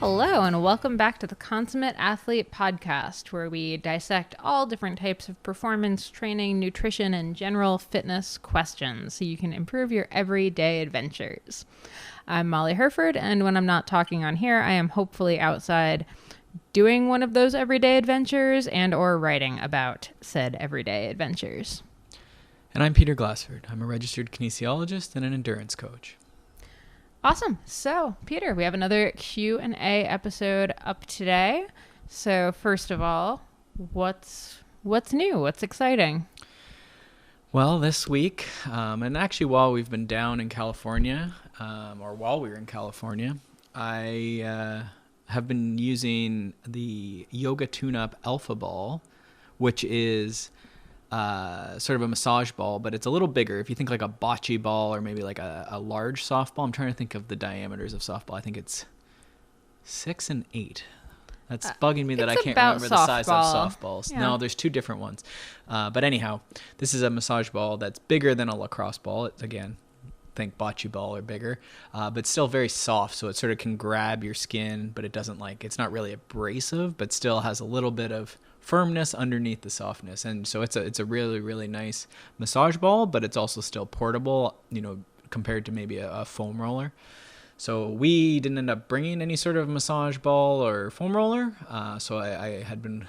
Hello, and welcome back to the Consummate Athlete Podcast, where we dissect all different types of performance, training, nutrition, and general fitness questions so you can improve your everyday adventures. I'm Molly Herford, and when I'm not talking on here, I am hopefully outside doing one of those everyday adventures and or writing about said everyday adventures. And I'm Peter Glassford. I'm a registered kinesiologist and an endurance coach. Awesome. So, Peter, we have another Q&A episode up today. So, first of all, what's new? What's exciting? Well, this week, and actually while we've been down in California, or while we were in California, I have been using the Yoga Tune-Up Alpha Ball, which is sort of a massage ball, but it's a little bigger. If you think like a bocce ball or maybe like a large softball, I'm trying to think of the diameters of softball. I think it's 6 and 8. That's bugging me that I can't remember the size of softballs. Yeah. No, there's two different ones. But anyhow, this is a massage ball that's bigger than a lacrosse ball. It's, again, think bocce ball or bigger, but still very soft. So it sort of can grab your skin, but it doesn't it's not really abrasive, but still has a little bit of firmness underneath the softness. And so it's a really, really nice massage ball, but it's also still portable, compared to maybe a foam roller. So we didn't end up bringing any sort of massage ball or foam roller. So I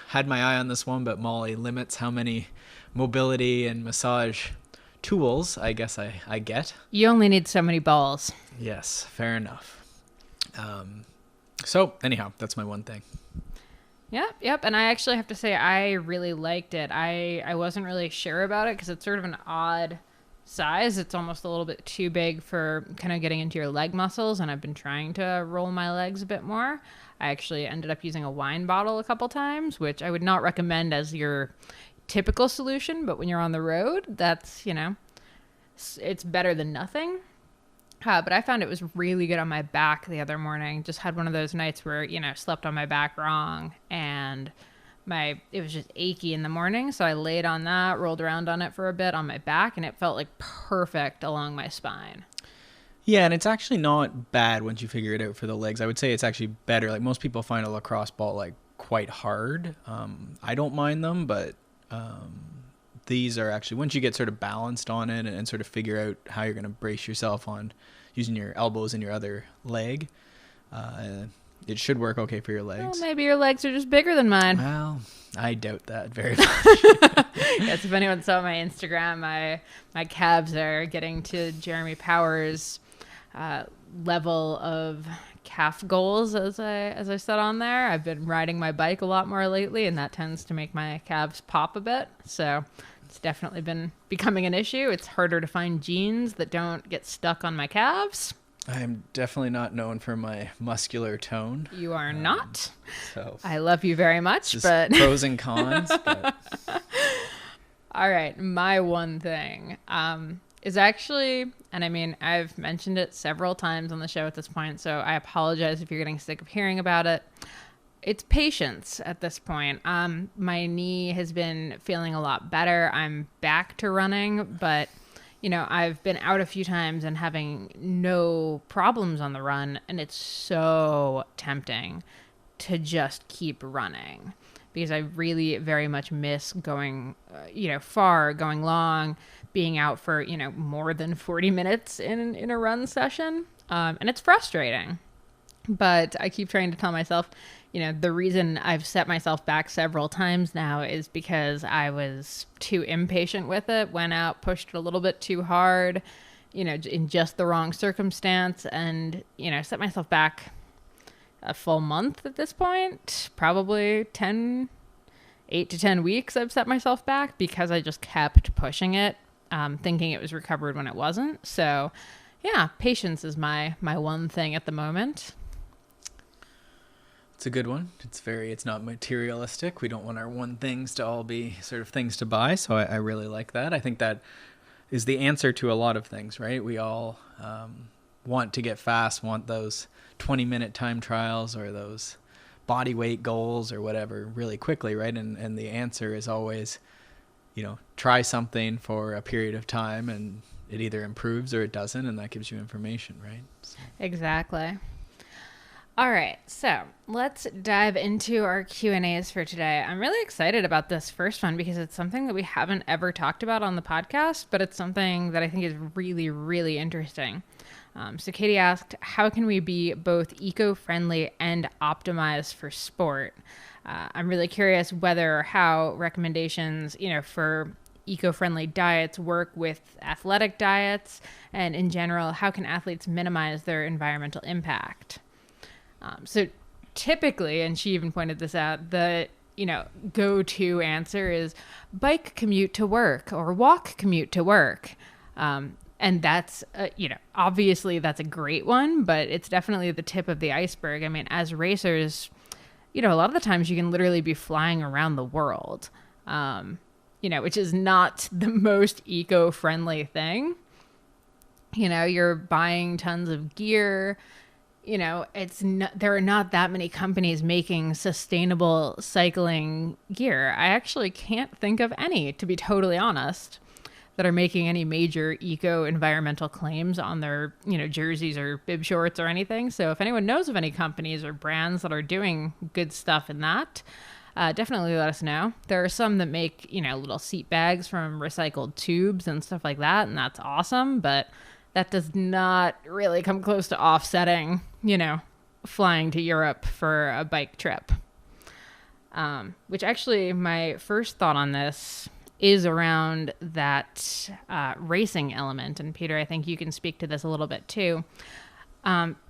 had my eye on this one, but Molly limits how many mobility and massage tools I guess I get. You only need so many balls. Yes, fair enough. So anyhow, that's my one thing. Yep. And I actually have to say I really liked it. I wasn't really sure about it because it's sort of an odd size. It's almost a little bit too big for kind of getting into your leg muscles, and I've been trying to roll my legs a bit more. I actually ended up using a wine bottle a couple times, which I would not recommend as your typical solution, but when you're on the road, that's, it's better than nothing. But I found it was really good on my back the other morning. Just had one of those nights where, slept on my back wrong and it was just achy in the morning. So I laid on that, rolled around on it for a bit on my back, and it felt like perfect along my spine. Yeah, and it's actually not bad once you figure it out for the legs. I would say it's actually better. Like most people find a lacrosse ball quite hard. I don't mind them, but these are actually, once you get sort of balanced on it and sort of figure out how you're going to brace yourself on using your elbows and your other leg, it should work okay for your legs. Well, maybe your legs are just bigger than mine. Well, I doubt that very much. Yes, if anyone saw my Instagram, my calves are getting to Jeremy Powers' level of calf goals, as I said on there. I've been riding my bike a lot more lately, and that tends to make my calves pop a bit. So it's definitely been becoming an issue. It's harder to find jeans that don't get stuck on my calves. I am definitely not known for my muscular tone. You are not. So I love you very much, but pros and cons. But all right, my one thing is actually, and I mean, I've mentioned it several times on the show at this point, so I apologize if you're getting sick of hearing about it. It's patience at this point. My knee has been feeling a lot better. I'm back to running, but I've been out a few times and having no problems on the run, and it's so tempting to just keep running because I really very much miss going, far, going long, being out for, more than 40 minutes in a run session. And it's frustrating, but I keep trying to tell myself, the reason I've set myself back several times now is because I was too impatient with it, went out, pushed it a little bit too hard, in just the wrong circumstance, and, set myself back a full month at this point, probably 8 to 10 weeks I've set myself back because I just kept pushing it, thinking it was recovered when it wasn't. So yeah, patience is my one thing at the moment. It's a good one. It's not materialistic. We don't want our one things to all be sort of things to buy. So I really like that. I think that is the answer to a lot of things, right? We all want to get fast, want those 20-minute time trials or those body weight goals or whatever really quickly, right? And the answer is always, try something for a period of time and it either improves or it doesn't, and that gives you information, right? So. Exactly. All right, so let's dive into our Q&As for today. I'm really excited about this first one because it's something that we haven't ever talked about on the podcast, but it's something that I think is really, really interesting. So Katie asked, how can we be both eco-friendly and optimized for sport? I'm really curious whether or how recommendations, for eco-friendly diets work with athletic diets, and in general, how can athletes minimize their environmental impact? So typically, and she even pointed this out, the go-to answer is bike commute to work or walk commute to work. And that's, obviously that's a great one, but it's definitely the tip of the iceberg. I mean, as racers, a lot of the times you can literally be flying around the world, which is not the most eco-friendly thing. You're buying tons of gear. There are not that many companies making sustainable cycling gear. I actually can't think of any, to be totally honest, that are making any major eco-environmental claims on their, jerseys or bib shorts or anything. So if anyone knows of any companies or brands that are doing good stuff in that, definitely let us know. There are some that make, little seat bags from recycled tubes and stuff like that, and that's awesome, but that does not really come close to offsetting, flying to Europe for a bike trip. Which actually, my first thought on this is around that racing element. And Peter, I think you can speak to this a little bit too.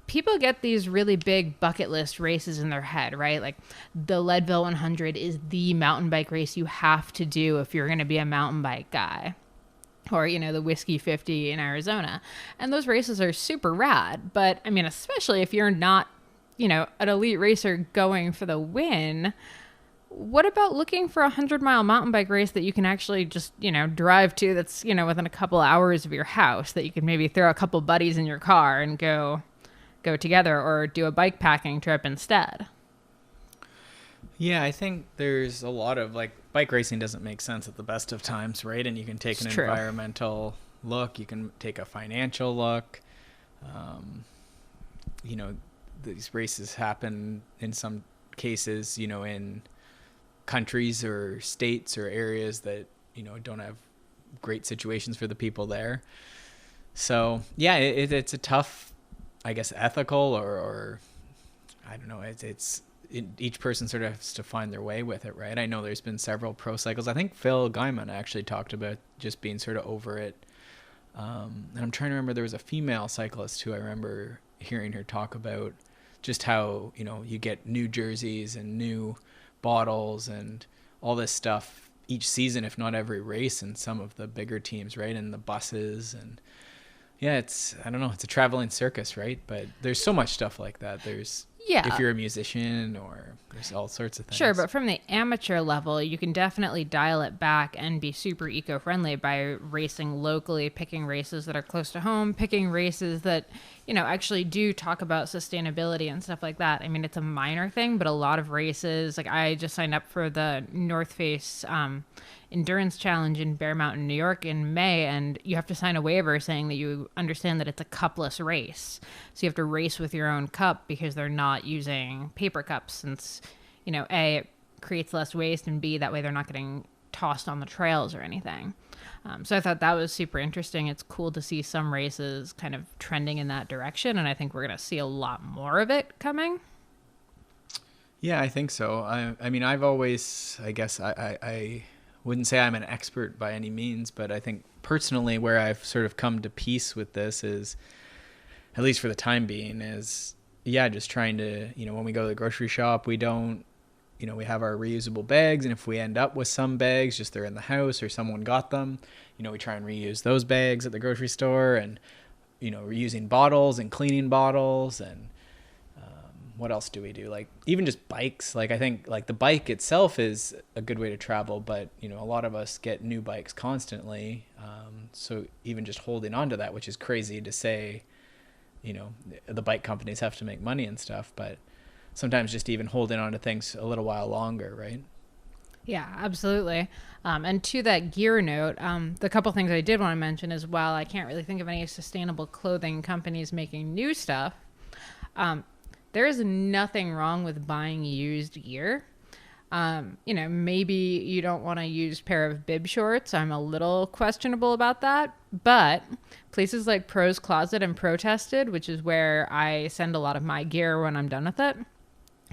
People get these really big bucket list races in their head, right? Like the Leadville 100 is the mountain bike race you have to do if you're going to be a mountain bike guy. Or, the Whiskey 50 in Arizona. And those races are super rad. But, I mean, especially if you're not, an elite racer going for the win, what about looking for a 100-mile mountain bike race that you can actually just, drive to that's, within a couple hours of your house, that you can maybe throw a couple buddies in your car and go together, or do a bike packing trip instead? Yeah, I think there's a lot of bike racing doesn't make sense at the best of times, right? And you can take an environmental look, you can take a financial look. These races happen in some cases, in countries or states or areas that, don't have great situations for the people there. So yeah, it's a tough, I guess, ethical or I don't know, each person sort of has to find their way with it, right? I know there's been several pro cycles. I think Phil Gaiman actually talked about just being sort of over it. And I'm trying to remember, there was a female cyclist who I remember hearing her talk about just how, you get new jerseys and new bottles and all this stuff each season, if not every race, in some of the bigger teams, right? And the buses and yeah, it's a traveling circus, right? But there's so much stuff like that. If you're a musician, or there's all sorts of things. Sure, but from the amateur level, you can definitely dial it back and be super eco-friendly by racing locally, picking races that are close to home, picking races that, actually do talk about sustainability and stuff like that. I mean, it's a minor thing, but a lot of races, I just signed up for the North Face Endurance Challenge in Bear Mountain, New York in May, and you have to sign a waiver saying that you understand that it's a cupless race. So you have to race with your own cup because they're not using paper cups, since, A, it creates less waste, and B, that way they're not getting tossed on the trails or anything. So I thought that was super interesting. It's cool to see some races kind of trending in that direction, and I think we're going to see a lot more of it coming. Yeah, I think so. I mean, I've always, I guess, I wouldn't say I'm an expert by any means, but I think personally where I've sort of come to peace with this is, at least for the time being, is, just trying to, when we go to the grocery shop, we don't, we have our reusable bags, and if we end up with some bags, just they're in the house or someone got them, we try and reuse those bags at the grocery store, and, reusing bottles and cleaning bottles, and what else do we do? Even just bikes. I think the bike itself is a good way to travel, but a lot of us get new bikes constantly. So even just holding on to that, which is crazy to say, the bike companies have to make money and stuff, but sometimes just even holding on to things a little while longer, right? Yeah, absolutely. And to that gear note, the couple things I did want to mention is, while I can't really think of any sustainable clothing companies making new stuff, there is nothing wrong with buying used gear. Maybe you don't want a used pair of bib shorts. I'm a little questionable about that. But places like Pro's Closet and Protested, which is where I send a lot of my gear when I'm done with it,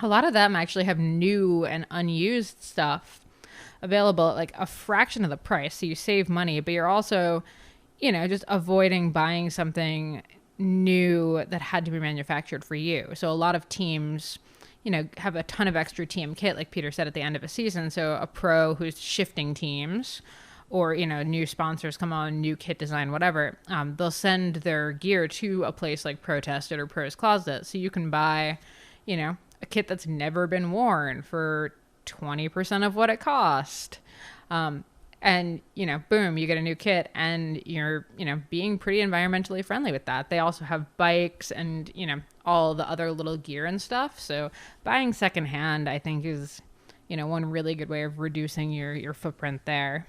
a lot of them actually have new and unused stuff available at like a fraction of the price. So you save money, but you're also, just avoiding buying something new that had to be manufactured for you. So a lot of teams have a ton of extra team kit, like Peter said, at the end of a season. So a pro who's shifting teams or, new sponsors come on, new kit design, whatever, they'll send their gear to a place like Protested or Pro's Closet. So you can buy, a kit that's never been worn for 20% of what it cost. And, boom, you get a new kit and you're, being pretty environmentally friendly with that. They also have bikes and, all the other little gear and stuff. So buying secondhand, I think, is, one really good way of reducing your footprint there.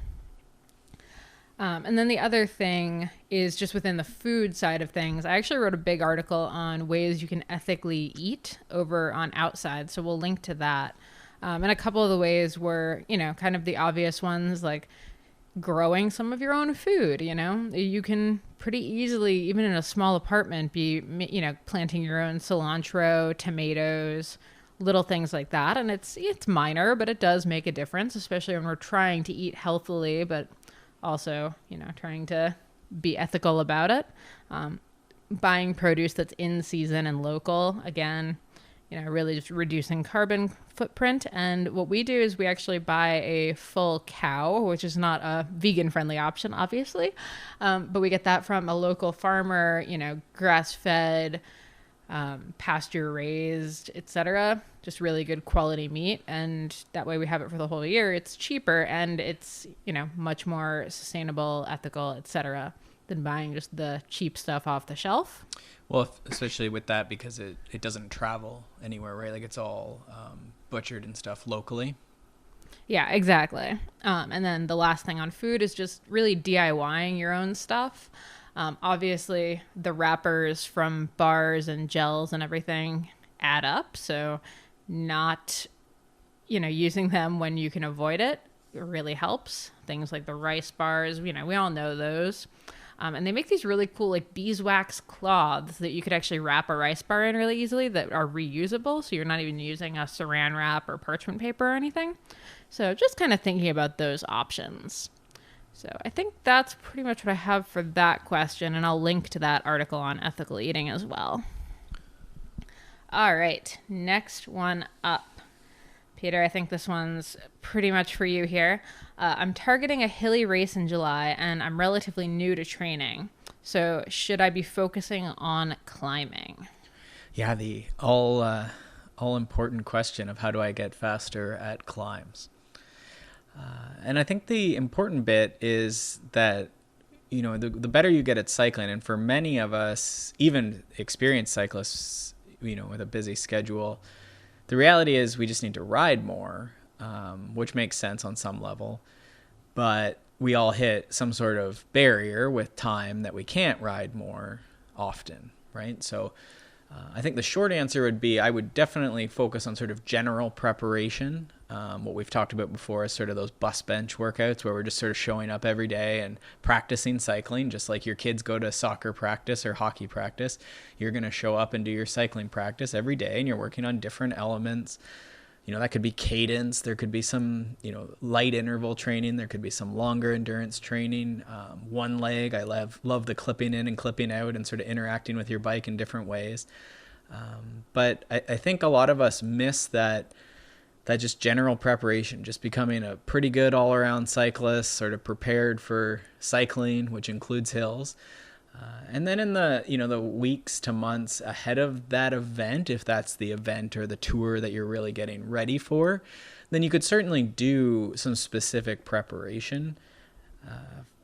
And then the other thing is just within the food side of things. I actually wrote a big article on ways you can ethically eat over on Outside. So we'll link to that. And a couple of the ways were, kind of the obvious ones, like growing some of your own food. You can pretty easily, even in a small apartment, be, planting your own cilantro, tomatoes, little things like that. And it's minor, but it does make a difference, especially when we're trying to eat healthily, but also, trying to be ethical about it. Buying produce that's in season and local, again, really just reducing carbon footprint. And what we do is we actually buy a full cow, which is not a vegan friendly option, obviously. But we get that from a local farmer, grass fed, pasture raised, etc. Just really good quality meat. And that way we have it for the whole year. It's cheaper and it's, much more sustainable, ethical, etc. than buying just the cheap stuff off the shelf. Well, especially with that, because it doesn't travel anywhere, right? Like it's all butchered and stuff locally. Yeah, exactly. And then the last thing on food is just really DIYing your own stuff. Obviously, the wrappers from bars and gels and everything add up. So not, using them when you can avoid it really helps. Things like the rice bars, we all know those. And they make these really cool like beeswax cloths that you could actually wrap a rice bar in really easily that are reusable. So you're not even using a saran wrap or parchment paper or anything. So just kind of thinking about those options. So I think that's pretty much what I have for that question. And I'll link to that article on ethical eating as well. All right, next one up. Peter, I think this one's pretty much for you here. I'm targeting a hilly race in July, and I'm relatively new to training. So should I be focusing on climbing? Yeah, the all important question of how do I get faster at climbs? And I think the important bit is that, the better you get at cycling, and for many of us, even experienced cyclists, with a busy schedule, the reality is we just need to ride more, which makes sense on some level. But we all hit some sort of barrier with time that we can't ride more often, right? So I think the short answer would be I would definitely focus on sort of general preparation. What we've talked about before is sort of those bus bench workouts where we're just sort of showing up every day and practicing cycling, just like your kids go to soccer practice or hockey practice. You're going to show up and do your cycling practice every day, and you're working on different elements. That could be cadence. There could be some, light interval training. There could be some longer endurance training. One leg, I love the clipping in and clipping out and sort of interacting with your bike in different ways. But I think a lot of us miss that just general preparation, just becoming a pretty good all-around cyclist, sort of prepared for cycling, which includes hills. And then in the weeks to months ahead of that event, if that's the event or the tour that you're really getting ready for, then you could certainly do some specific preparation.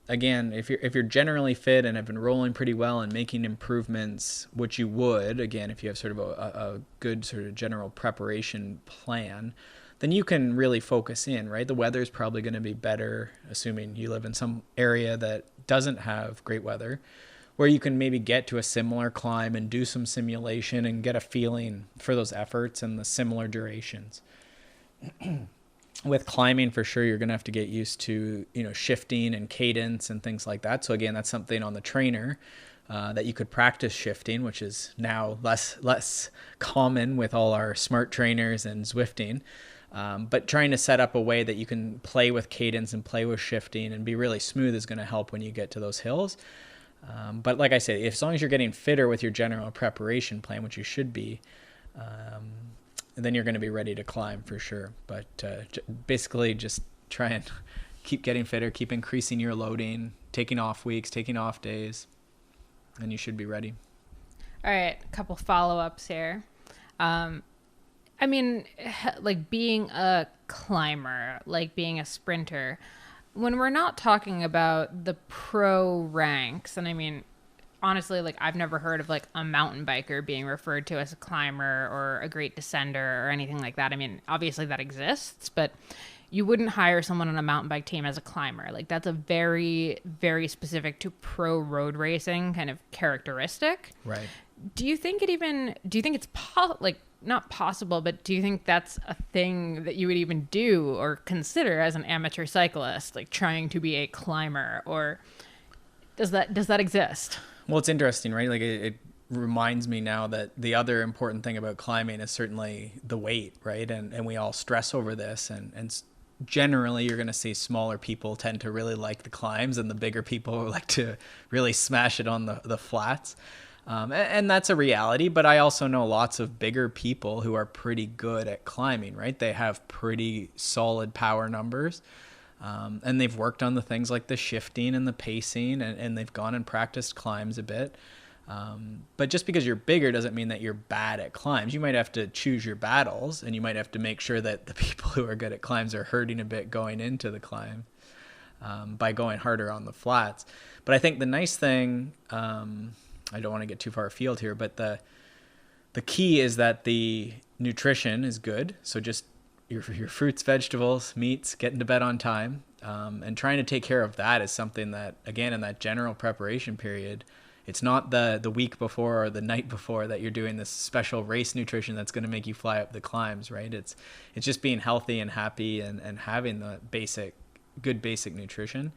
Again, if you're generally fit and have been rolling pretty well and making improvements, which you would, again, if you have sort of a good sort of general preparation plan, then you can really focus in, right? The weather's probably going to be better, assuming you live in some area that doesn't have great weather. where you can maybe get to a similar climb and do some simulation and get a feeling for those efforts and the similar durations. With climbing, for sure, you're going to have to get used to, shifting and cadence and things like that. So again, that's something on the trainer that you could practice shifting, which is now less common with all our smart trainers and Zwifting. But trying to set up a way that you can play with cadence and play with shifting and be really smooth is going to help when you get to those hills. But like I said, as long as you're getting fitter with your general preparation plan, which you should be, then you're going to be ready to climb for sure. But basically just try and keep getting fitter, keep increasing your loading, taking off weeks, taking off days, and you should be ready. All right, a couple follow-ups here. I mean, like being a climber, like being a sprinter, when we're not talking about the pro ranks, and I mean, honestly, like I've never heard of like a mountain biker being referred to as a climber or a great descender or anything like that. I mean, obviously that exists, but you wouldn't hire someone on a mountain bike team as a climber. Like that's a very, very specific to pro road racing kind of characteristic. Right. Do you think it's not possible, but do you think that's a thing that you would even do or consider as an amateur cyclist, like trying to be a climber, or does that exist? Well, it's interesting, right? Like it reminds me now that the other important thing about climbing is certainly the weight, right? And we all stress over this, and generally you're going to see smaller people tend to really like the climbs, and the bigger people like to really smash it on the flats. And that's a reality, but I also know lots of bigger people who are pretty good at climbing, right? They have pretty solid power numbers, and they've worked on the things like the shifting and the pacing, and they've gone and practiced climbs a bit. But just because you're bigger doesn't mean that you're bad at climbs. You might have to choose your battles, and you might have to make sure that the people who are good at climbs are hurting a bit going into the climb by going harder on the flats. But I think the nice thing... I don't want to get too far afield here, but the key is that the nutrition is good. So just your fruits, vegetables, meats, getting to bed on time, and trying to take care of that is something that, again, in that general preparation period, it's not the week before or the night before that you're doing this special race nutrition that's going to make you fly up the climbs, right? It's just being healthy and happy and having the good basic nutrition.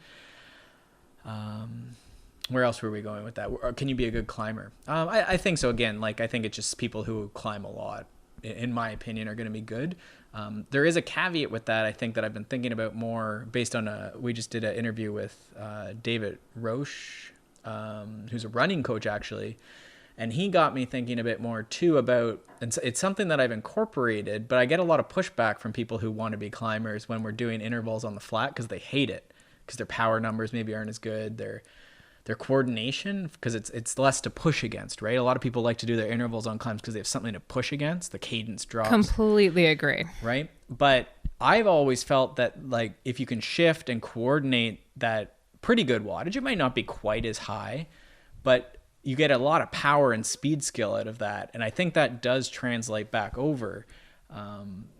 Where else were we going with that? Or can you be a good climber? I think so. Again, like I think it's just people who climb a lot, in my opinion, are going to be good. There is a caveat with that. I think that I've been thinking about more based on we just did an interview with David Roche, who's a running coach actually. And he got me thinking a bit more too about, and it's something that I've incorporated, but I get a lot of pushback from people who want to be climbers when we're doing intervals on the flat because they hate it because their power numbers maybe aren't as good. Their coordination, because it's less to push against, right? A lot of people like to do their intervals on climbs because they have something to push against. The cadence drops. Completely agree. Right? But I've always felt that like if you can shift and coordinate that pretty good wattage, it might not be quite as high, but you get a lot of power and speed skill out of that. And I think that does translate back over.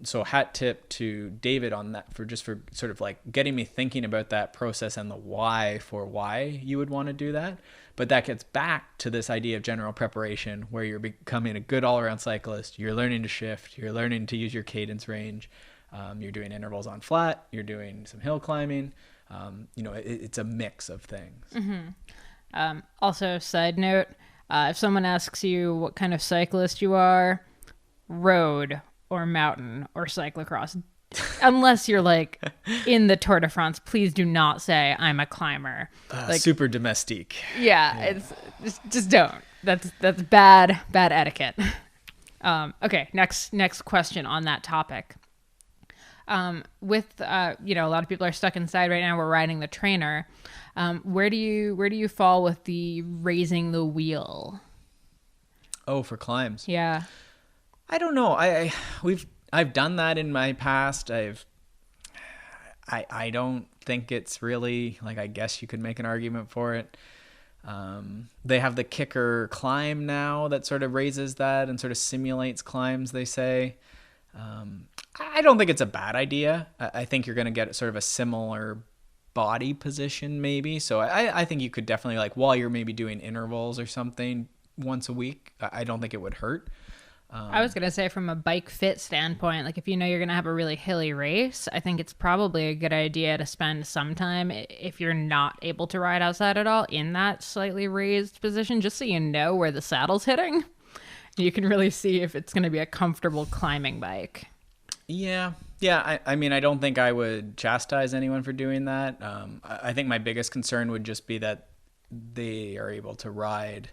So hat tip to David on that for sort of like getting me thinking about that process and the why you would want to do that. But that gets back to this idea of general preparation where you're becoming a good all-around cyclist. You're learning to shift. You're learning to use your cadence range. You're doing intervals on flat. You're doing some hill climbing. It's a mix of things. Mm-hmm. Also, side note, if someone asks you what kind of cyclist you are, road or mountain or cyclocross, unless you're like in the Tour de France, please do not say I'm a climber. Super domestique. Yeah. It's just don't. That's bad etiquette. Okay, next question on that topic. With a lot of people are stuck inside right now. We're riding the trainer. Where do you fall with the raising the wheel? Oh, for climbs. Yeah. I don't know. I've done that in my past. I don't think it's really like, I guess you could make an argument for it. They have the kicker climb now that sort of raises that and sort of simulates climbs, they say. I don't think it's a bad idea. I think you're going to get sort of a similar body position maybe. So I think you could definitely, like, while you're maybe doing intervals or something once a week, I don't think it would hurt. I was going to say, from a bike fit standpoint, like if you know you're going to have a really hilly race, I think it's probably a good idea to spend some time, if you're not able to ride outside at all, in that slightly raised position, just so you know where the saddle's hitting. You can really see if it's going to be a comfortable climbing bike. Yeah. I mean, I don't think I would chastise anyone for doing that. I think my biggest concern would just be that they are able to ride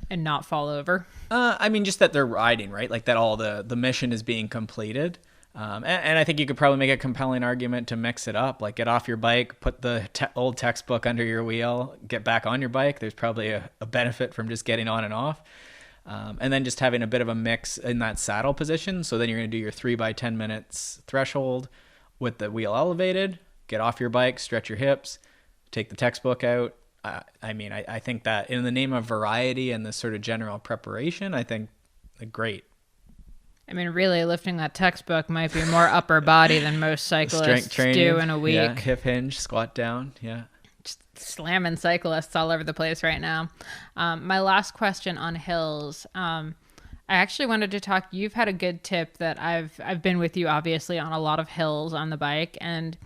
and not fall over. I mean, just that they're riding, right? Like that all the mission is being completed. And I think you could probably make a compelling argument to mix it up. Like, get off your bike, put the old textbook under your wheel, get back on your bike. There's probably a benefit from just getting on and off. And then just having a bit of a mix in that saddle position. So then you're going to do your 3 by 10 minutes threshold with the wheel elevated, get off your bike, stretch your hips, take the textbook out. I mean, I think that in the name of variety and this sort of general preparation, I think great. I mean, really, lifting that textbook might be more upper body than most cyclists do in a week. Yeah, hip hinge, squat down, yeah. Just slamming cyclists all over the place right now. My last question on hills. I actually wanted to talk. You've had a good tip that I've been with you, obviously, on a lot of hills on the bike, and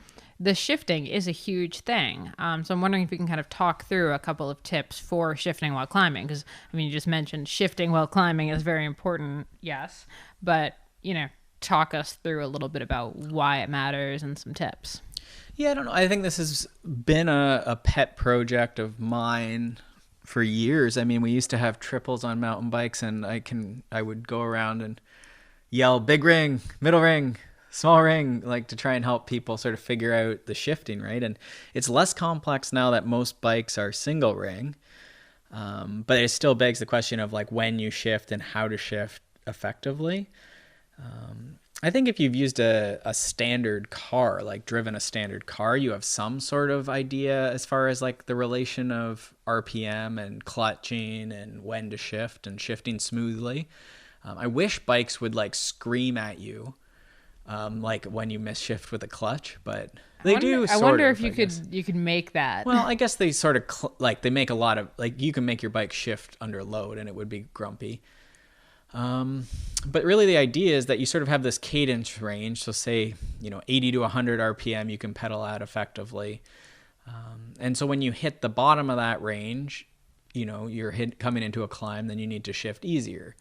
the shifting is a huge thing. So I'm wondering if you can kind of talk through a couple of tips for shifting while climbing. Because, I mean, you just mentioned shifting while climbing is very important, yes. But, talk us through a little bit about why it matters and some tips. Yeah, I don't know. I think this has been a pet project of mine for years. I mean, we used to have triples on mountain bikes, and I would go around and yell, big ring, middle ring, small ring, like to try and help people sort of figure out the shifting, right? And it's less complex now that most bikes are single ring, but it still begs the question of like when you shift and how to shift effectively. I think if you've used a standard car, like driven a standard car, you have some sort of idea as far as like the relation of RPM and clutching and when to shift and shifting smoothly. I wish bikes would like scream at you like when you miss shift with a clutch, but they do. I wonder if you could make that. Well, I guess they sort of they make a lot of, like, you can make your bike shift under load and it would be grumpy. But really the idea is that you sort of have this cadence range. So say, 80 to 100 RPM, you can pedal out effectively. And so when you hit the bottom of that range, you're coming into a climb, then you need to shift easier.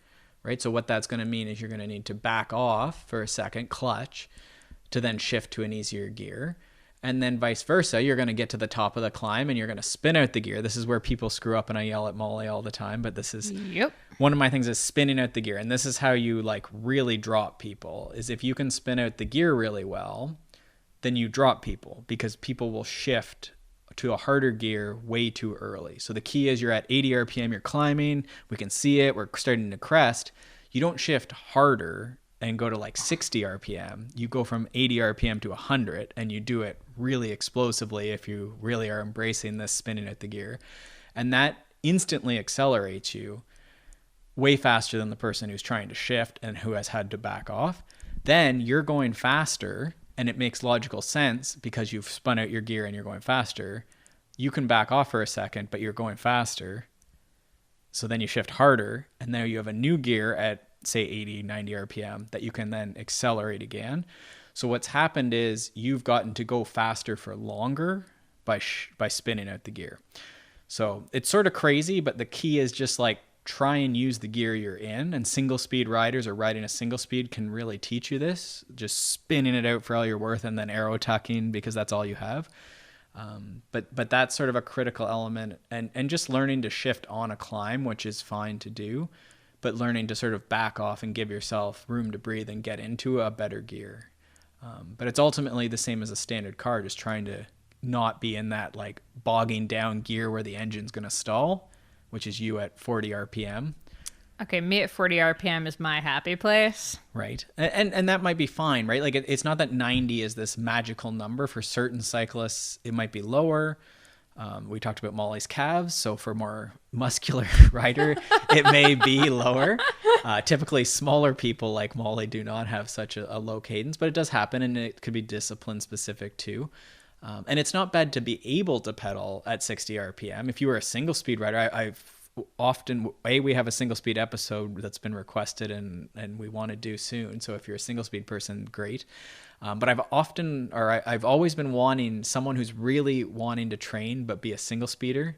Right? So what that's going to mean is you're going to need to back off for a second, clutch, to then shift to an easier gear. And then vice versa, you're going to get to the top of the climb and you're going to spin out the gear. This is where people screw up, and I yell at Molly all the time, but this is one of my things is spinning out the gear. And this is how you like really drop people, is if you can spin out the gear really well, then you drop people, because people will shift to a harder gear way too early. So the key is you're at 80 RPM, you're climbing, we can see it, we're starting to crest. You don't shift harder and go to like 60 RPM. You go from 80 RPM to 100, and you do it really explosively if you really are embracing this spinning at the gear. And that instantly accelerates you way faster than the person who's trying to shift and who has had to back off. Then you're going faster, and it makes logical sense because you've spun out your gear and you're going faster. You can back off for a second, but you're going faster. So then you shift harder, and now you have a new gear at, say, 80, 90 RPM that you can then accelerate again. So what's happened is you've gotten to go faster for longer by spinning out the gear. So it's sort of crazy, but the key is just like try and use the gear you're in, and single speed riders or riding a single speed can really teach you this, just spinning it out for all you're worth and then arrow tucking because that's all you have. But that's sort of a critical element, and just learning to shift on a climb, which is fine to do, but learning to sort of back off and give yourself room to breathe and get into a better gear. But it's ultimately the same as a standard car, just trying to not be in that like bogging down gear where the engine's going to stall, which is you at 40 RPM. Okay, me at 40 RPM is my happy place. Right. And that might be fine, right? Like it's not that 90 is this magical number. For certain cyclists, it might be lower. We talked about Molly's calves, so for more muscular rider, it may be lower. Typically, smaller people like Molly do not have such a low cadence, but it does happen, and it could be discipline specific too. And it's not bad to be able to pedal at 60 RPM. If you were a single speed rider, we have a single speed episode that's been requested and we want to do soon. So if you're a single speed person, great. But I've always been wanting someone who's really wanting to train, but be a single speeder.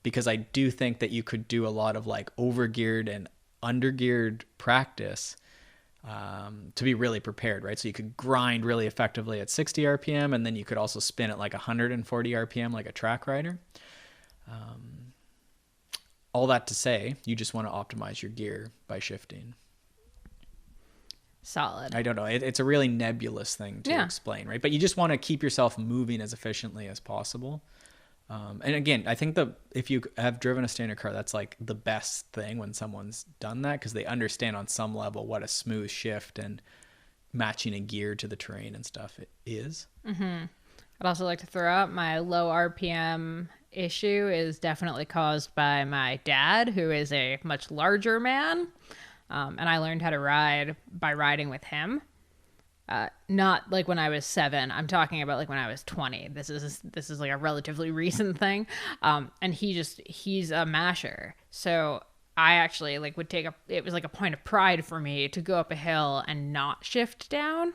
Because I do think that you could do a lot of like overgeared and undergeared practice to be really prepared, right? So you could grind really effectively at 60 RPM, and then you could also spin at like 140 RPM like a track rider. All that to say, you just want to optimize your gear by shifting. Solid. I don't know. It's a really nebulous thing to explain, right? But you just want to keep yourself moving as efficiently as possible. And again, I think if you have driven a standard car, that's like the best thing when someone's done that, because they understand on some level what a smooth shift and matching a gear to the terrain and stuff it is. Mm-hmm. I'd also like to throw out my low RPM issue is definitely caused by my dad, who is a much larger man. And I learned how to ride by riding with him. Not like when I was 7. I'm talking about like when I was 20. This is like a relatively recent thing. And he's a masher. So I actually like it was like a point of pride for me to go up a hill and not shift down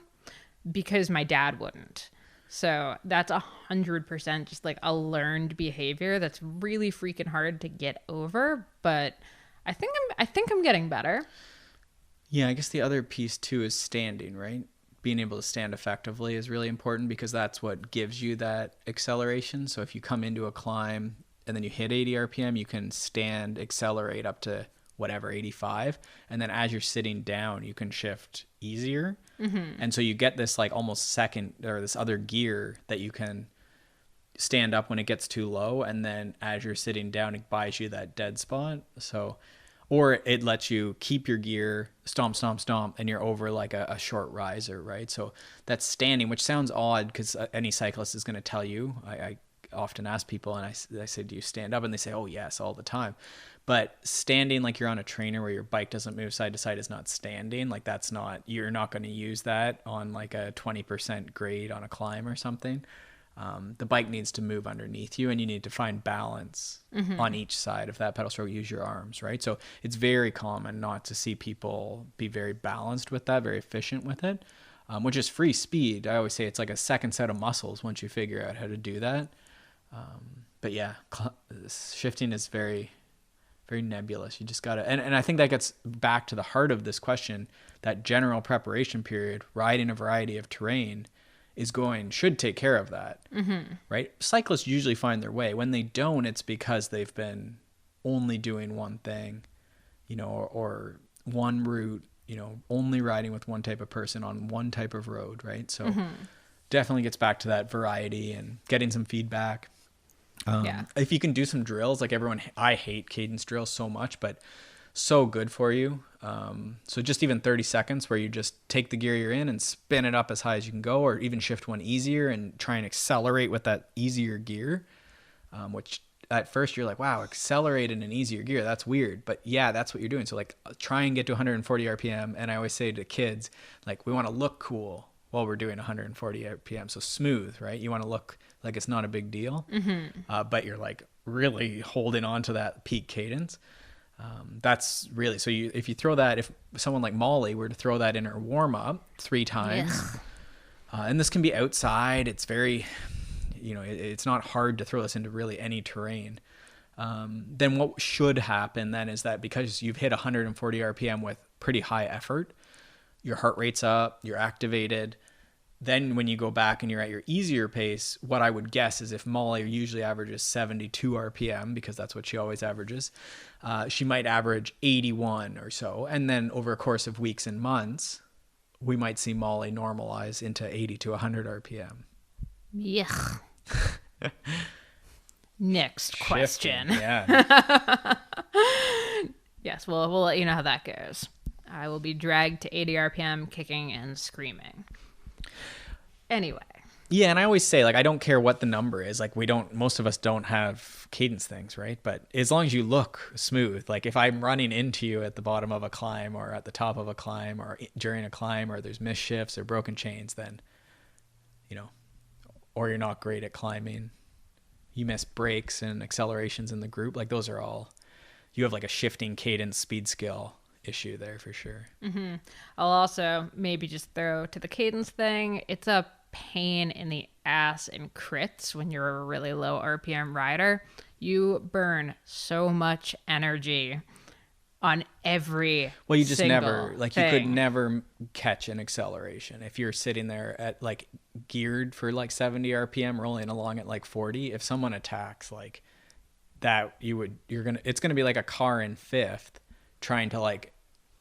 because my dad wouldn't. So that's 100% just like a learned behavior that's really freaking hard to get over. But I think I'm getting better. Yeah, I guess the other piece too is standing, right? Being able to stand effectively is really important because that's what gives you that acceleration. So if you come into a climb and then you hit 80 RPM, you can stand, accelerate up to whatever, 85. And then as you're sitting down, you can shift easier. Mm-hmm. And so you get this like almost second or this other gear that you can stand up when it gets too low. And then as you're sitting down, it buys you that dead spot. So, or it lets you keep your gear, stomp, stomp, stomp, and you're over like a short riser, right? So that's standing, which sounds odd because any cyclist is going to tell you. I often ask people and I say, do you stand up? And they say, oh, yes, all the time. But standing like you're on a trainer where your bike doesn't move side to side is not standing. Like you're not going to use that on like a 20% grade on a climb or something. The bike needs to move underneath you and you need to find balance on each side of that pedal stroke. Use your arms, right? So it's very common not to see people be very balanced with that, very efficient with it, which is free speed. I always say it's like a second set of muscles once you figure out how to do that. But yeah, shifting is very, very nebulous. You just gotta, and I think that gets back to the heart of this question, that general preparation period, riding a variety of terrain should take care of that, right? Cyclists usually find their way. When they don't, it's because they've been only doing one thing, or one route, only riding with one type of person on one type of road, right? So definitely gets back to that variety and getting some feedback. If you can do some drills, like I hate cadence drills so much, but so good for you. So just even 30 seconds where you just take the gear you're in and spin it up as high as you can go, or even shift one easier and try and accelerate with that easier gear, which at first you're like, wow, accelerate in an easier gear. That's weird. But yeah, that's what you're doing. So like try and get to 140 RPM. And I always say to kids, like, we want to look cool while we're doing 140 RPM. So smooth, right? You want to look like it's not a big deal, but you're like really holding on to that peak cadence. That's really, so if you throw that, if someone like Molly were to throw that in her warm up 3 times, and this can be outside, it's very, it's not hard to throw this into really any terrain. Then what should happen then is that because you've hit 140 RPM with pretty high effort, your heart rate's up, you're activated. Then when you go back and you're at your easier pace, what I would guess is if Molly usually averages 72 RPM, because that's what she always averages, she might average 81 or so. And then over a course of weeks and months, we might see Molly normalize into 80 to 100 RPM. Yeah. Next question. Yeah. Yes, well, we'll let you know how that goes. I will be dragged to 80 RPM, kicking and screaming. Anyway. Yeah, and I always say, like, I don't care what the number is. Like, most of us don't have cadence things, right? But as long as you look smooth, like if I'm running into you at the bottom of a climb or at the top of a climb or during a climb or there's missed shifts or broken chains, then, or you're not great at climbing. You miss breaks and accelerations in the group. Like those are all, you have like a shifting cadence speed skill issue there for sure. Mm-hmm. I'll also maybe just throw to the cadence thing. It's a pain in the ass in crits when you're a really low RPM rider. You burn so much energy on every well you just single never like thing. You could never catch an acceleration if you're sitting there at like geared for like 70 RPM rolling along at like 40. If someone attacks like that, it's gonna be like a car in fifth trying to like,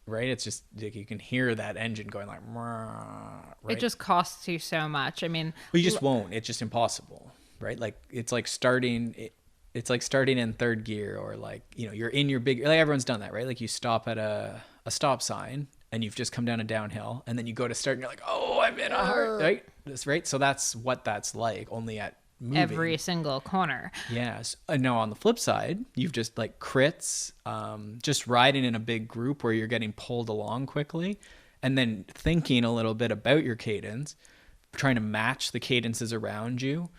right, it's just like you can hear that engine going like right? It just costs you so much. I mean, well, you just won't. It's just impossible, right? Like it's like starting in third gear, or like, you know, you're in your big, like everyone's done that, right? Like you stop at a stop sign and you've just come down a downhill and then you go to start and you're like, oh, I'm in a hard, right? That's right. So that's what that's like, only at moving. Every single corner. Yes. No, on the flip side, you've just like crits, just riding in a big group where you're getting pulled along quickly and then thinking a little bit about your cadence, trying to match the cadences around you.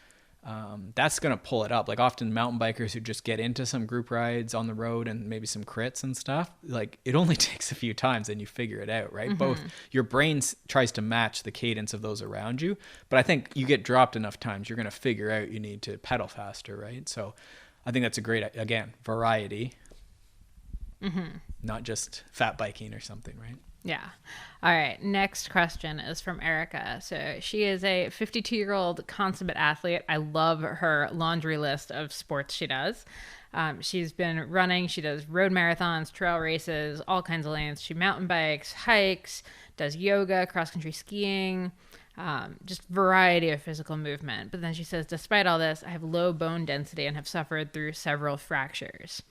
That's going to pull it up. Like often mountain bikers who just get into some group rides on the road and maybe some crits and stuff, like it only takes a few times and you figure it out, right? Mm-hmm. Both your brain tries to match the cadence of those around you, but I think you get dropped enough times, you're going to figure out you need to pedal faster, right? So I think that's a great, again, variety, not just fat biking or something, right? Yeah. All right. Next question is from Erica. So she is a 52-year-old consummate athlete. I love her laundry list of sports she does. She's been running. She does road marathons, trail races, all kinds of lanes. She mountain bikes, hikes, does yoga, cross-country skiing, just variety of physical movement. But then she says, despite all this, I have low bone density and have suffered through several fractures.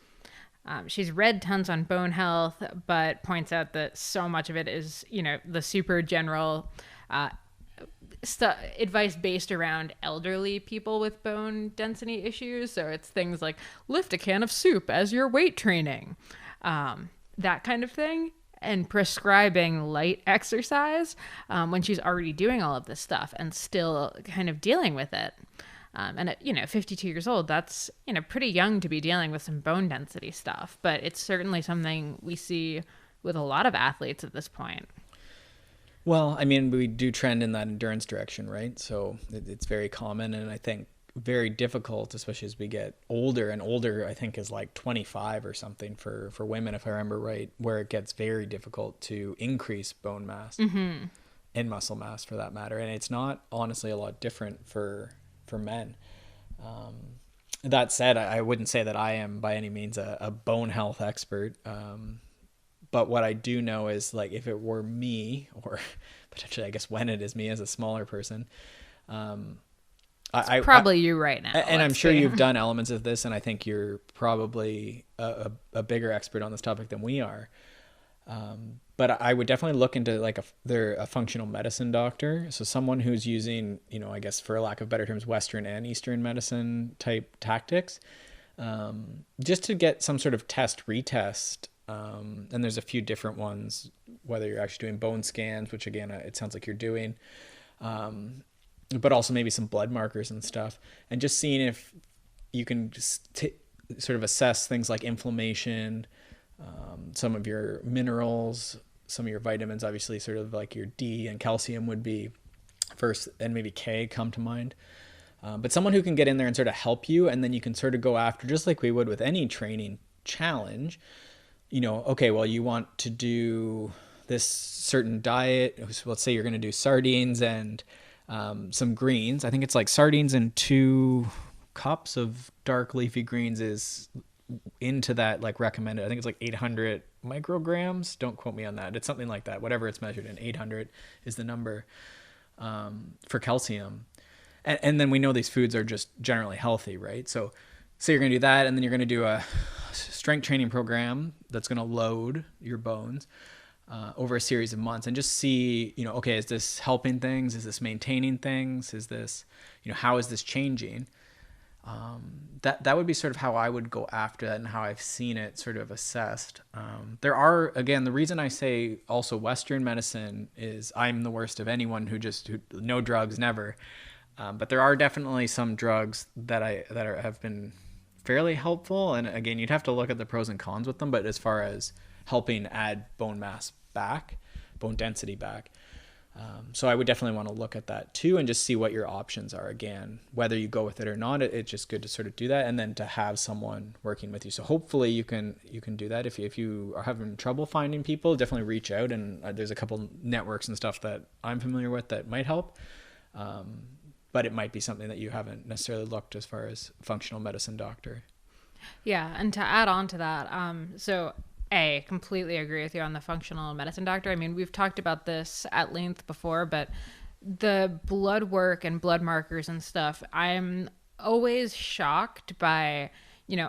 She's read tons on bone health, but points out that so much of it is, you know, the super general advice based around elderly people with bone density issues. So it's things like lift a can of soup as your weight training, that kind of thing, and prescribing light exercise when she's already doing all of this stuff and still kind of dealing with it. And at, you know, 52 years old, that's, you know, pretty young to be dealing with some bone density stuff. But it's certainly something we see with a lot of athletes at this point. Well, I mean, we do trend in that endurance direction, right? So it's very common, and I think very difficult, especially as we get older. And older, I think, is like 25 or something for women, if I remember right, where it gets very difficult to increase bone mass and muscle mass for that matter. And it's not honestly a lot different for men. That said, I wouldn't say that I am by any means a bone health expert. But what I do know is, like, if it were me, or potentially, I guess, when it is me as a smaller person, probably you right now. And I'm sure you've done elements of this, and I think you're probably a bigger expert on this topic than we are. But I would definitely look into like a functional medicine doctor. So someone who's using, you know, I guess for lack of better terms, Western and Eastern medicine type tactics, just to get some sort of retest. And there's a few different ones, whether you're actually doing bone scans, which again, it sounds like you're doing, but also maybe some blood markers and stuff, and just seeing if you can just sort of assess things like inflammation, some of your minerals, some of your vitamins, obviously sort of like your D and calcium would be first, and maybe K come to mind. But someone who can get in there and sort of help you, and then you can sort of go after, just like we would with any training challenge, you know, okay, well, you want to do this certain diet. Let's say you're going to do sardines and some greens. I think it's like sardines and 2 cups of dark leafy greens is into that, like, recommended. I think it's like 800 micrograms. Don't quote me on that. It's something like that. Whatever it's measured in, 800 is the number for calcium. And then we know these foods are just generally healthy, right? So you're going to do that, and then you're going to do a strength training program that's going to load your bones over a series of months, and just see, you know, okay, is this helping things? Is this maintaining things? Is this, you know, how is this changing? That would be sort of how I would go after that, and how I've seen it sort of assessed. There are, again, the reason I say also Western medicine is I'm the worst of anyone who no drugs, never. But there are definitely some drugs have been fairly helpful. And again, you'd have to look at the pros and cons with them. But as far as helping add bone mass back, bone density back, so I would definitely want to look at that too, and just see what your options are. Again, whether you go with it or not, it's just good to sort of do that, and then to have someone working with you. So hopefully you can do that. If you are having trouble finding people, definitely reach out. And there's a couple networks and stuff that I'm familiar with that might help. But it might be something that you haven't necessarily looked as far as functional medicine doctor. Yeah, and to add on to that, so I completely agree with you on the functional medicine doctor. I mean, we've talked about this at length before, but the blood work and blood markers and stuff, I'm always shocked by,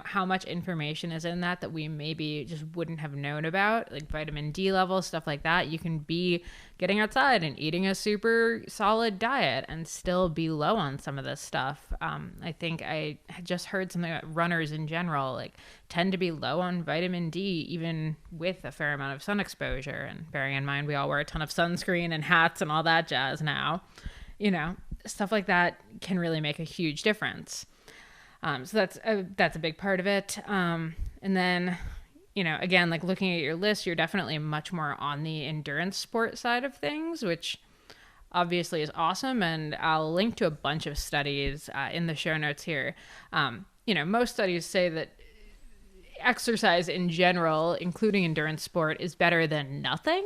how much information is in that we maybe just wouldn't have known about, like vitamin D levels, stuff like that. You can be getting outside and eating a super solid diet and still be low on some of this stuff. I think I had just heard something about runners in general, like tend to be low on vitamin D, even with a fair amount of sun exposure. And bearing in mind, we all wear a ton of sunscreen and hats and all that jazz now, stuff like that can really make a huge difference. So that's a big part of it. And then, again, like looking at your list, you're definitely much more on the endurance sport side of things, which obviously is awesome. And I'll link to a bunch of studies in the show notes here. Most studies say that exercise in general, including endurance sport, is better than nothing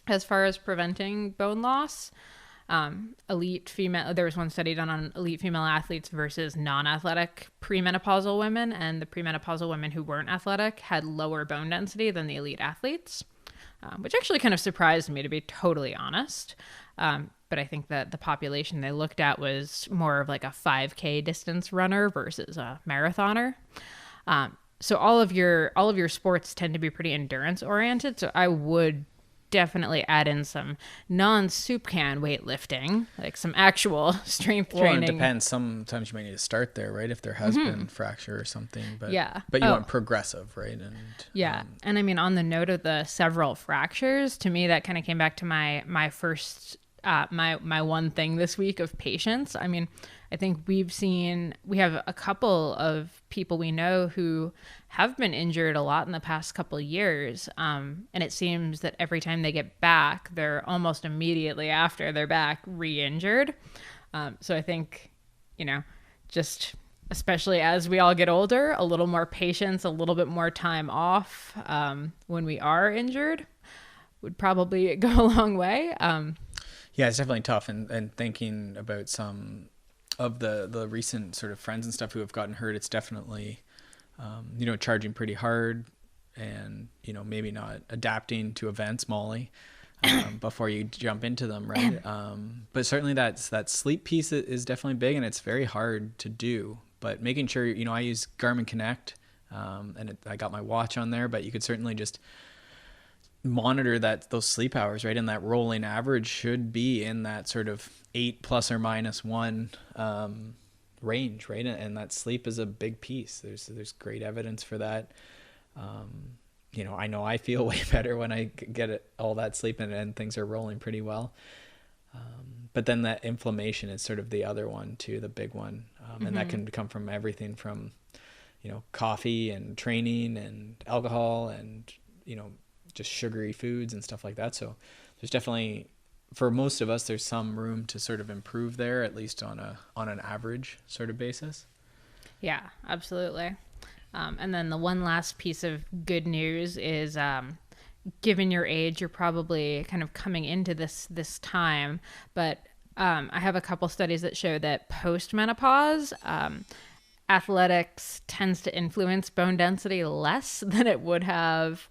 as far as preventing bone loss. Elite female, there was one study done on elite female athletes versus non-athletic premenopausal women, and the premenopausal women who weren't athletic had lower bone density than the elite athletes, which actually kind of surprised me, to be totally honest. But I think that the population they looked at was more of like a 5K distance runner versus a marathoner. So all of your sports tend to be pretty endurance oriented. So I would definitely add in some non-soup can weightlifting, like some actual strength training. Well, it depends. Sometimes you might need to start there, right? If there has been fracture or something. But yeah. But you want progressive, right? And yeah. And I mean, on the note of the several fractures, to me, that kind of came back to my first my one thing this week of patience. I mean, I think we have a couple of people we know who have been injured a lot in the past couple of years. And it seems that every time they get back, they're almost immediately after they're back re-injured. So I think, just especially as we all get older, a little more patience, a little bit more time off when we are injured would probably go a long way. Yeah, it's definitely tough. And thinking about some of the recent sort of friends and stuff who have gotten hurt, it's definitely, charging pretty hard and, maybe not adapting to events, Molly, before you jump into them, right? But certainly that sleep piece is definitely big, and it's very hard to do. But making sure, I use Garmin Connect, and I got my watch on there, but you could certainly just monitor those sleep hours, right? And that rolling average should be in that sort of 8 plus or minus 1 range, right? And that sleep is a big piece. There's great evidence for that. I know I feel way better when I get all that sleep and things are rolling pretty well. But then that inflammation is sort of the other one too, the big one. And that can come from everything from, coffee and training and alcohol and, just sugary foods and stuff like that. So there's definitely, for most of us, there's some room to sort of improve there, at least on an average sort of basis. Yeah, absolutely. And then the one last piece of good news is, given your age, you're probably kind of coming into this time, but I have a couple studies that show that post-menopause, athletics tends to influence bone density less than it would have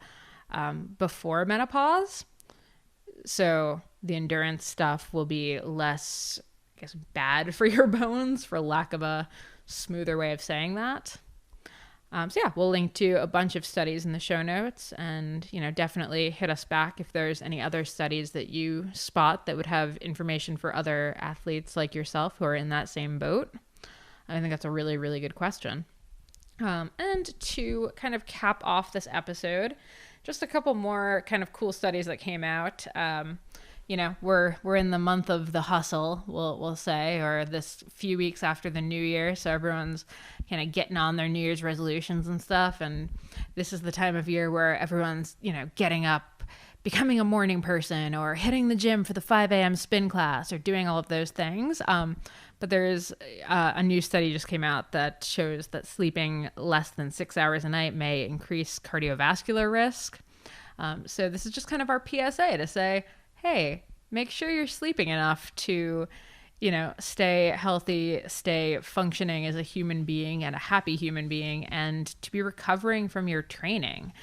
before menopause. So the endurance stuff will be less, I guess, bad for your bones, for lack of a smoother way of saying that. So yeah, we'll link to a bunch of studies in the show notes, and, definitely hit us back if there's any other studies that you spot that would have information for other athletes like yourself who are in that same boat. I think that's a really, really good question. And to kind of cap off this episode, just a couple more kind of cool studies that came out. we're in the month of the hustle, we'll say, or this few weeks after the new year, so everyone's kind of getting on their New Year's resolutions and stuff, and this is the time of year where everyone's getting up, becoming a morning person, or hitting the gym for the 5 a.m. spin class, or doing all of those things. But there's a new study just came out that shows that sleeping less than 6 hours a night may increase cardiovascular risk. So this is just kind of our PSA to say, hey, make sure you're sleeping enough to, stay healthy, stay functioning as a human being and a happy human being, and to be recovering from your training.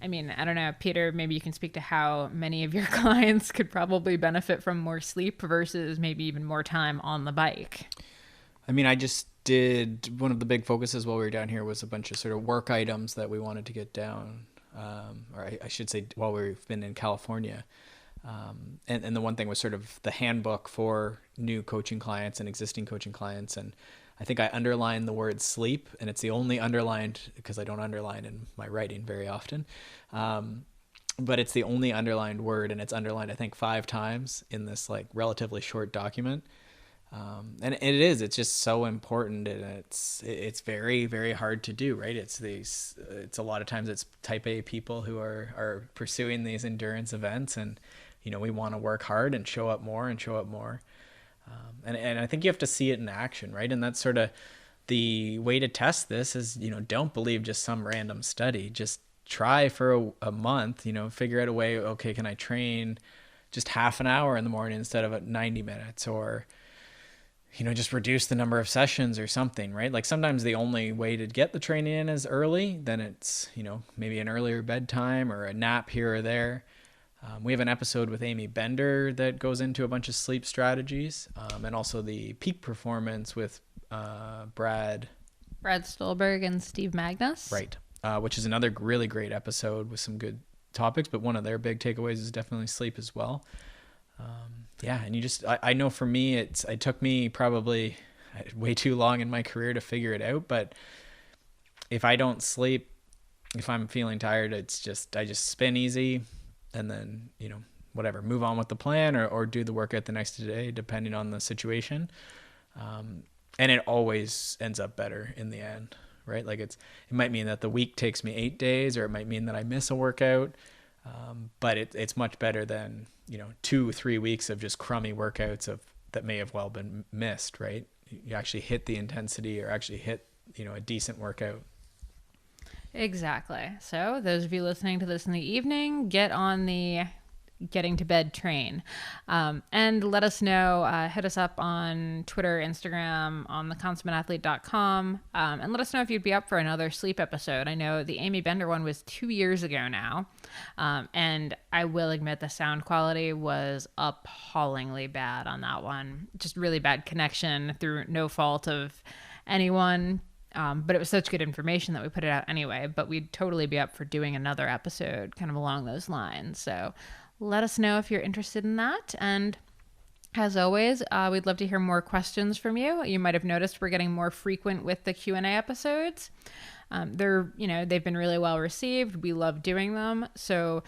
I mean, I don't know, Peter, maybe you can speak to how many of your clients could probably benefit from more sleep versus maybe even more time on the bike. I mean, I just did, one of the big focuses while we were down here was a bunch of sort of work items that we wanted to get down, or I should say while we've been in California. And the one thing was sort of the handbook for new coaching clients and existing coaching clients. And I think I underlined the word sleep, and it's the only underlined, because I don't underline in my writing very often. But it's the only underlined word, and it's underlined, I think, 5 times in this like relatively short document. And it's just so important, and it's very, very hard to do, right? It's a lot of times it's type A people who are pursuing these endurance events, and, we want to work hard and show up more and show up more. And I think you have to see it in action, right? And that's sort of the way to test this is, don't believe just some random study. Just try for a month, figure out a way, okay, can I train just half an hour in the morning instead of 90 minutes, or, just reduce the number of sessions or something, right? Like sometimes the only way to get the training in is early, then it's, maybe an earlier bedtime or a nap here or there. We have an episode with Amy Bender that goes into a bunch of sleep strategies, and also the peak performance with Brad Stolberg and Steve Magnus. Right. Which is another really great episode with some good topics, but one of their big takeaways is definitely sleep as well. And I know for me, it took me probably way too long in my career to figure it out, but if I don't sleep, if I'm feeling tired, I just spin easy, and then, whatever, move on with the plan or do the workout the next day, depending on the situation. And it always ends up better in the end, right? Like it might mean that the week takes me 8 days, or it might mean that I miss a workout. But it's much better than, 2 or 3 weeks of just crummy workouts that may have well been missed, right? You actually hit the intensity, or actually hit, a decent workout. Exactly. So those of you listening to this in the evening, get on the getting to bed train, and let us know. Hit us up on Twitter, Instagram, on theconsummateathlete.com, and let us know if you'd be up for another sleep episode. I know the Amy Bender one was 2 years ago now, and I will admit the sound quality was appallingly bad on that one. Just really bad connection through no fault of anyone. But it was such good information that we put it out anyway. But we'd totally be up for doing another episode kind of along those lines. So let us know if you're interested in that. And as always, we'd love to hear more questions from you. You might have noticed we're getting more frequent with the Q&A episodes. They've been really well received. We love doing them. So,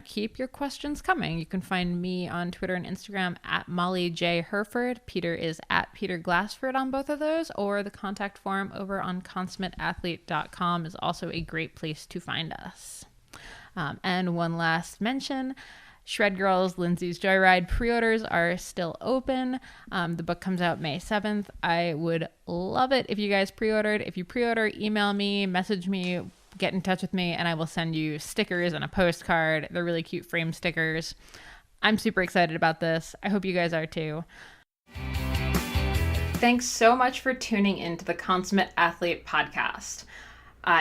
keep your questions coming. You can find me on Twitter and Instagram at Molly J. Herford. Peter is at Peter Glassford on both of those, or the contact form over on consummateathlete.com is also a great place to find us. And one last mention, Shred Girls, Lindsay's Joyride pre-orders are still open. The book comes out May 7th. I would love it if you guys pre-ordered. If you pre-order, email me, message me, get in touch with me, and I will send you stickers and a postcard. They're really cute frame stickers. I'm super excited about this. I hope you guys are too. Thanks so much for tuning into the Consummate Athlete podcast.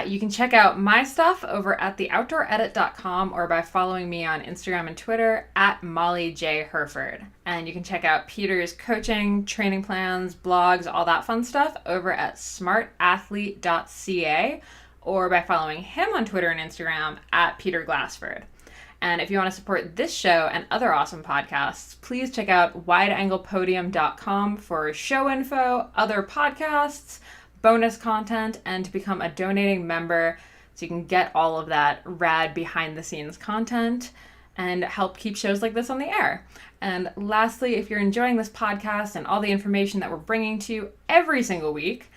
You can check out my stuff over at theoutdooredit.com, or by following me on Instagram and Twitter at Molly J. Herford. And you can check out Peter's coaching, training plans, blogs, all that fun stuff over at smartathlete.ca, or by following him on Twitter and Instagram at Peter Glassford. And if you want to support this show and other awesome podcasts, please check out wideanglepodium.com for show info, other podcasts, bonus content, and to become a donating member so you can get all of that rad behind the scenes content. and help keep shows like this on the air. And lastly, if you're enjoying this podcast and all the information that we're bringing to you every single week,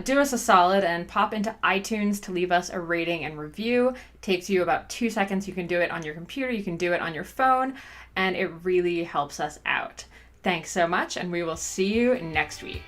do us a solid and pop into iTunes to leave us a rating and review. It takes you about 2 seconds. You can do it on your computer, you can do it on your phone, and it really helps us out. Thanks so much, and we will see you next week.